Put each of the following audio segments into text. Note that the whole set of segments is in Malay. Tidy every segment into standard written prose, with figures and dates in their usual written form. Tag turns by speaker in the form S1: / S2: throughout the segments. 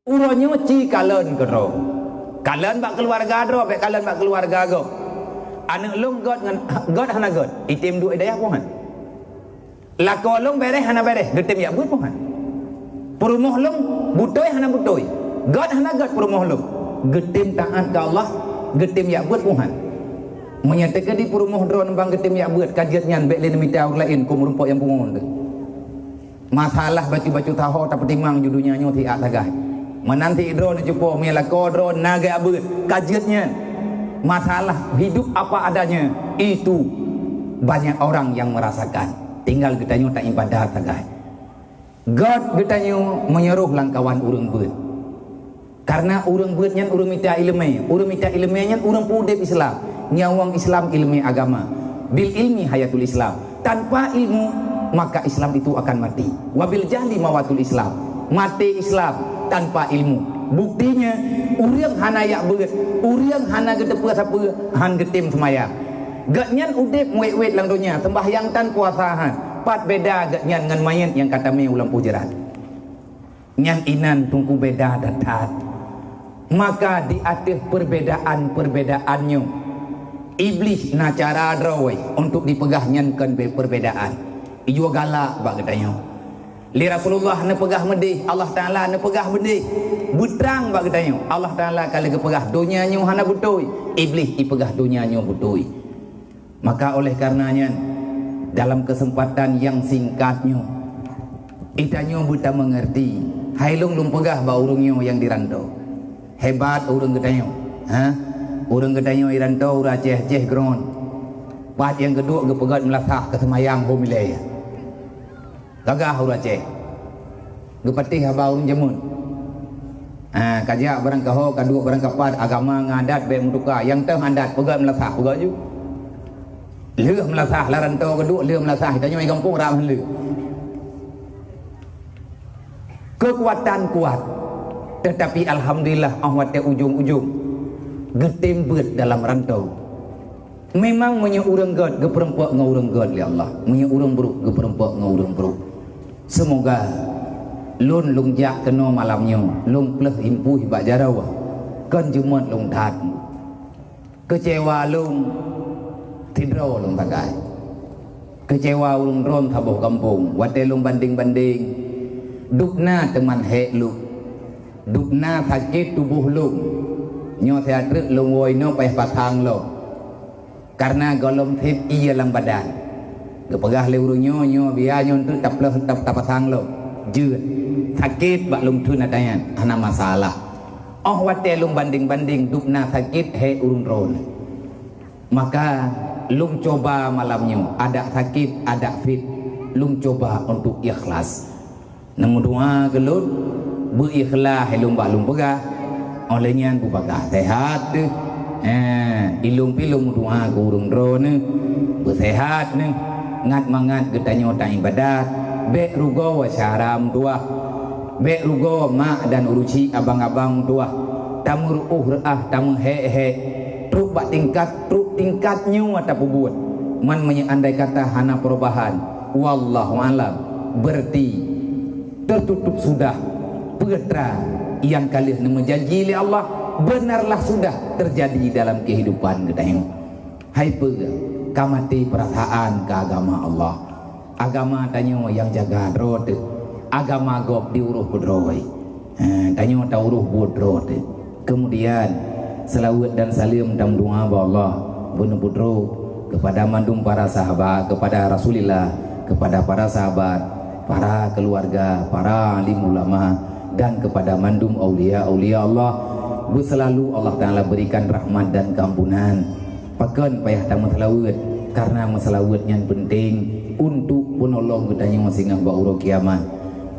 S1: Uronyo ci kalen kero. Kalen bak keluarga dro, bak kalen bak keluarga go. Anak long god ngan god hana god. Itim du idayah pohan. Lako long bereh hana bereh, getem ya buat pohan. Perumuh long butoy hana butoy. God hana god perumuh long. Getem taat ke Allah, getem ya buat pohan. Menyatakan di perumuh dro nembang getem ya buat kajian nyan bek lain mita orang lain kum rumpok yang pungon tu. Masalah baca-baca tahu tak petimang judunya nyo ti atagah. Menanti drone cupo melako drone naga abut kajiannya masalah hidup apa adanya itu banyak orang yang merasakan tinggal getanyo tak ibadah tagay God getanyo menyeruh langkawan urang beut karena urang beut nyan urang mita ilmu nyan urang pudep Islam nyawang Islam ilmu agama bil ilmi hayatul Islam tanpa ilmu maka Islam itu akan mati wabil jahli mawatul Islam mati Islam tanpa ilmu. Buktinya urang hana yak beut, urang hana gedepe siapa han getim semayang. Gatnyan udip muet-wet lang dunia, sembahyang tan puasahan. Pat beda gatnyan ngan mayat yang kata me ulang pujeran. Nyan inan tungku beda datat. Maka di atas perbedaan-perbedaannya iblis na cara drawai untuk dipegahnya kan perbedaan. Ijo galak bak getanyo. Li Rasulullah na pegah medih, Allah Taala na pegah medih. Butrang bak getanyo. Allah Taala kalau gepegah dunia nyo hana butoi, iblis ipegah dunia nyo butoi. Maka oleh karenanya dalam kesempatan yang singkatnya itanyo buta mengerti. Hailung lum pegah ba urungnya yang dirantau. Hebat urung getanyo. Urung getanyo irantau ura ceh gron. Pat yang kedua gepegat melasah ke semayang homilaya. Gagah urang Aceh. Gepatih habau jamun. Kajak barang kaho, kadua barang kapat, agama ngadat be mutuka. Yang teh adat pegat melasah pegat ju. Leuh melasah larantau kedua leuh melasah tanya mai kampung ram leuh. Kekuatan kuat. Tetapi alhamdulillah ahwat te ujung-ujung getem beut dalam rantau. Memang menye urang god geperempak ngaurang god li Allah. Menye urang buruk geperempak ngaurang buruk. Semoga lun lungjak kena malamnya lung pleh impuh bak jarawa kan jumat lung tat kecewa lung tidro lung tagai kecewa lung ron tabuh kampung wate lung banding-banding dukna teman he lu dukna sakit tubuh lung nyo teatrek lung woi no payah pasang lo karena golom tip iya lang badan kepegah le urunyo nyo biar nyo tu tapleh tap pasang lo jeut sakit bak lung tun adanya hana masalah oh wate lung banding-banding dukna sakit he urung ron maka lung coba malamnya ada sakit ada fit lung coba untuk ikhlas nemu doa gelut berikhlas he lung bak lung pegah olehnya bu pegah sehat tu ilung pilung doa ke urung ron bersehat ni ngat mangat getanyo ta ibadat be rugo wasyaram tua be rugo mak dan uruci abang-abang tua tamu reah tamu he truk bak tingkatnya atau buat man andai kata hana perubahan wallahu alam berarti tertutup sudah petra yang kalian menjanji oleh Allah benarlah sudah terjadi dalam kehidupan getanyo hai pega kamati perasaan ke agama Allah agama tanyo yang jaga drot agama gop diuruh budroi tanyo ta uruh budrot kemudian selawat dan salim dan doa ba Allah bunuh budro kepada mandum para sahabat kepada Rasulullah kepada para sahabat para keluarga para alim ulama dan kepada mandum aulia Allah selalu Allah Ta'ala berikan rahmat dan keampunan pakan payah tak masalawat karena masalawat yang penting untuk penolong gedanya masing-masing ba'ura kiamat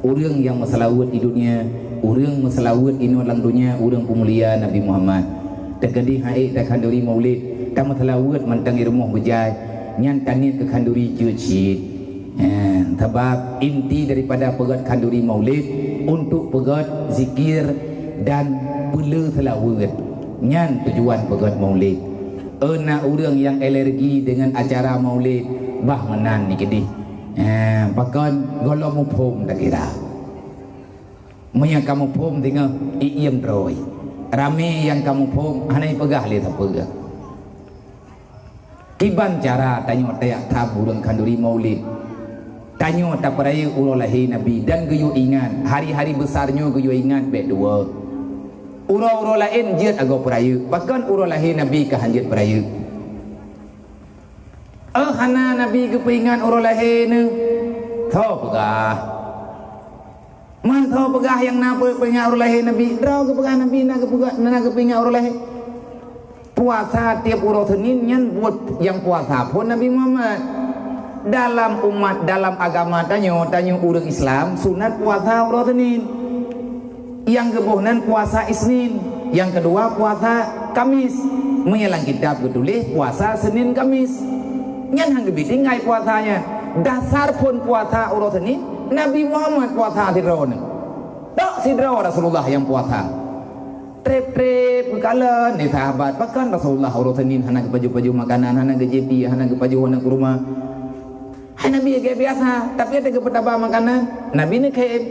S1: orang yang masalawat di dunia orang masalawat ino lang dunia orang pemulia Nabi Muhammad terkadi haik tak kanduri maulid tak masalawat mantang irmuh bejai nyan tanit ke kanduri jucid sebab inti daripada pegat kanduri maulid untuk pegat zikir dan pula selawat nyan tujuan pegat maulid nak orang yang alergi dengan acara maulid bah menan ni kedih pakan golong muphum tak kira Maya kamu pom tinggal iem roy. Rame yang kamu pom hanai pegah lihat pegah. Kiban cara tanya tayak tabu dan kanduri maulid. Tanya tak peraya urolahi Nabi dan geyo ingat hari-hari besarnya geyo ingat bedua. Uro lain jiat agak peraya. Bahkan urolahi Nabi kehanjit peraya. Hana Nabi kepingan urolahi ne. Tau pegah. Man tau pegah yang napa pengen urolahi Nabi. Draw ke pegah Nabi nak kepingan urolahi. Puasa tiap uro Senin nyan buat yang puasa pun Nabi Muhammad. Dalam umat, dalam agama tanya urang Islam sunat puasa uro Senin. Yang kebohnan puasa Isnin. Yang kedua puasa Kamis. Menyelang kitab ketulis puasa Senin Kamis. Nyan hang gebiti ngai puasanya. Dasar pun puasa uro Senin. Nabi Muhammad puasa sidro ni. Tak sidro Rasulullah yang puasa. Trep-trep kala ni sahabat bahkan Rasulullah uro Senin hana ke baju-baju makanan, hana ke JP, hana ke baju hana ke rumah. Hai Nabi kayak biasa, tapi ada ke petaba makanan. Nabi ni kayak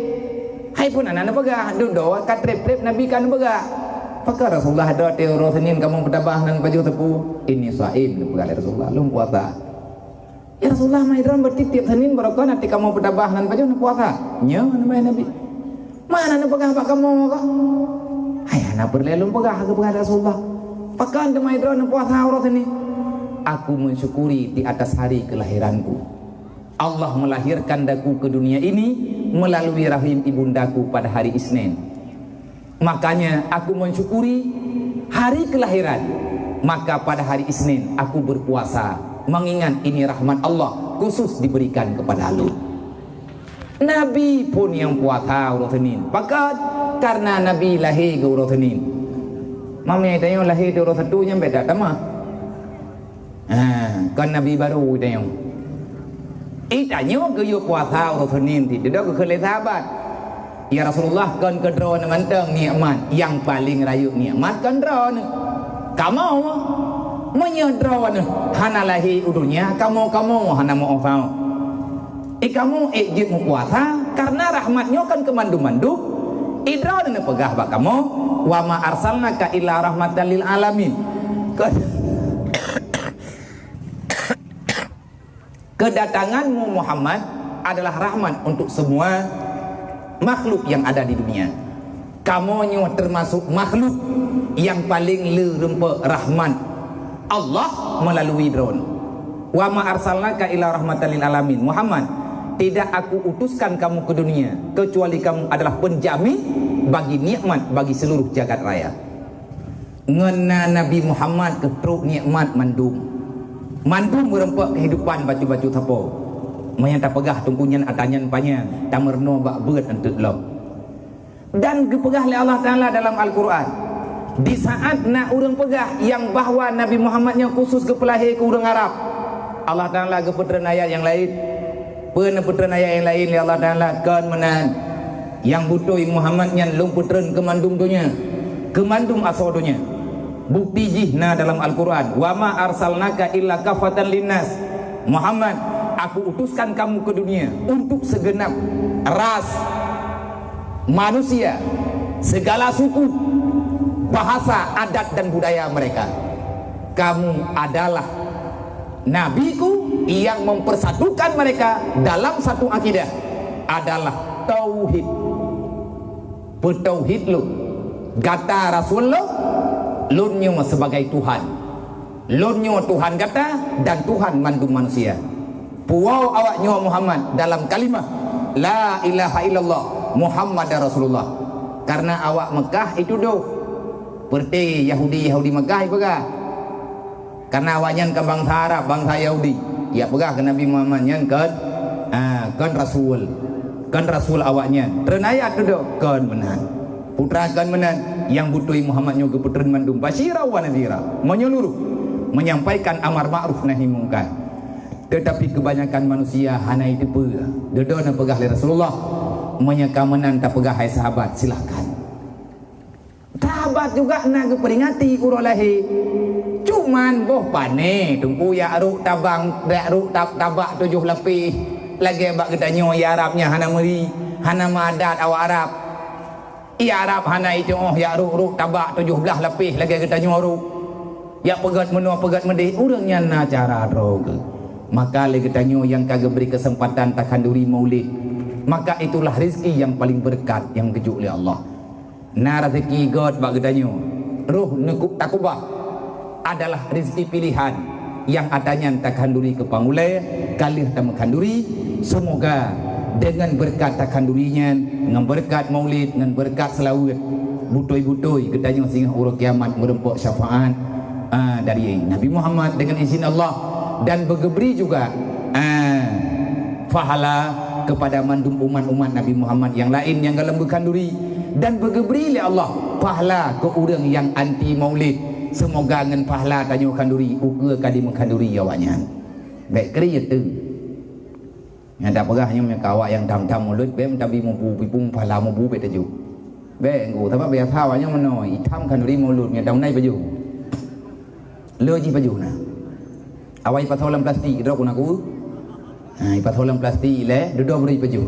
S1: hai pun anak pegah, duduk kat trep-trep Nabi kan pegah. Pakar Rasulullah ada te uro Senin kamu petaba nang baju tepu. Ini saim pegah Rasulullah lum puasa. Ya Rasulullah maidran berarti tiap Senin barokah nanti kamu petaba nang baju nak puasa. Nya mana Nabi. Mana nak pegah pak kamu kok? Hai anak berlelum pegah ke pegah Rasulullah. Pakan demai drone puasa aurat ini. Aku mensyukuri di atas hari kelahiranku. Allah melahirkan daku ke dunia ini melalui rahim ibundaku pada hari Isnin. Makanya aku mensyukuri hari kelahiran. Maka pada hari Isnin aku berpuasa mengingat ini rahmat Allah khusus diberikan kepada lu. Nabi pun yang puasa aurat Senin. Pakat karena Nabi lahir ke urut Senin. Mami tanya lahir di urut satu yang beda sama. Kan Nabi baru tanya. Tanya ke yo puasa urut Senin tidak ke kelih sahabat. Ya Rasulullah kan kedro manteng nikmat yang paling rayu nikmat kan dro. Kamu menyedro hana lahir udunya kamu hana mau fau. Kamu ejit mu puasa karena rahmatnya kan kemandu-mandu. Idra dengan pegah bak kamu wa ma arsalnaka illa rahmatan lil alamin. Kedatanganmu Muhammad adalah rahmat untuk semua makhluk yang ada di dunia. Kamu nyo termasuk makhluk yang paling lerempe rahmat Allah melalui drone. Wa ma arsalnaka illa rahmatan lil alamin. Muhammad, tidak aku utuskan kamu ke dunia kecuali kamu adalah penjamin bagi nikmat bagi seluruh jagat raya. Ngena Nabi Muhammad ketruk nikmat mandum. Mandum merempak kehidupan baju-baju tapo. Menyata pegah tungkunyan atanyan panjang tamerno bak beut antut lo. Dan dipegah oleh Allah Taala dalam Al-Qur'an. Di saat nak urang pegah yang bahwa Nabi Muhammadnya khusus ke pelahir ke urang Arab. Allah Taala ke puteran ayat yang lain. Peneputran ayat yang lain ya Allah Ta'ala kan menan yang butuh Muhammad yang lung putran kemandum dunia kemandum asodonya bukti jihna dalam Al-Quran wa ma arsalnaka illa kafatan linnas. Muhammad, aku utuskan kamu ke dunia untuk segenap ras manusia, segala suku, bahasa, adat dan budaya mereka. Kamu adalah nabiku yang mempersatukan mereka dalam satu akidah adalah tauhid. Bertauhid lu. Kata Rasul lu nyo sebagai Tuhan. Lu nyo Tuhan kata dan Tuhan mandum manusia. Puau awak nyo Muhammad dalam kalimah la ilaha illallah Muhammad Rasulullah. Karena awak Mekah itu doh. Seperti Yahudi Mekah itu kah? Karena awaknya ke bangsa Arab, bangsa Yahudi. Ya pegah ke Nabi Muhammad yang kan Rasul awaknya. Terenayat tu kan menan. Putra kan menan yang butuh Muhammadnya ke putran mandum basyira wa nadhira. Menyeluruh menyampaikan amar ma'ruf nahi mungkar. Tetapi kebanyakan manusia hana itu pegah. Dedona pegah oleh Rasulullah. Menyeka menan tak pegah hai sahabat silakan. Sahabat juga nak peringati urolahi. Cuman boh pane tunggu ya aruk tabang dak aruk tabak 7 lebih lagi bak kita nyoy Arabnya hana meri hana madat awak Arab Ia Arab hanai tu ya ruh tabak 17 lapis lagi kita nyoru. Ya pegat menua pegat mendih urangnya na cara droga. Maka lagi kita nyo yang kagak beri kesempatan takanduri maulid. Maka itulah rezeki yang paling berkat yang kejuk oleh Allah. Na rezeki God bak kita nyo. Ruh nekuk takubah adalah rezeki pilihan yang adanya takanduri ke pangulai kalih tamakanduri. Semoga dengan berkat takandurinya, dengan berkat maulid, dengan berkat selawat butoi-butoi ketanya sehingga urut kiamat merempok syafaat dari Nabi Muhammad dengan izin Allah, dan bergeberi juga fahala kepada mandum umat-umat Nabi Muhammad yang lain yang dalam berkanduri, dan bergeberi oleh Allah pahala ke orang yang anti maulid. Semoga dengan pahala tanya kanduri ukur kadi mengkanduri awaknya baik kerja tu yang tak perah hanya kawak yang tam-tam mulut bem tapi mampu pipung pahala mampu betaju be nggu tapi biar tahu hanya mana hitam kanduri mulut yang tahun nai baju leji baju na awai patolan plastik drop pun aku patolan plastik le duduk beri baju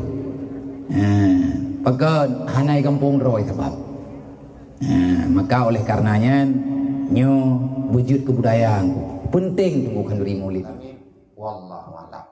S1: pakai hanai kampung roy sebab maka oleh karenanya nyo wujud kebudayaan penting tunggu kanduri maulid. Wallahu a'lam.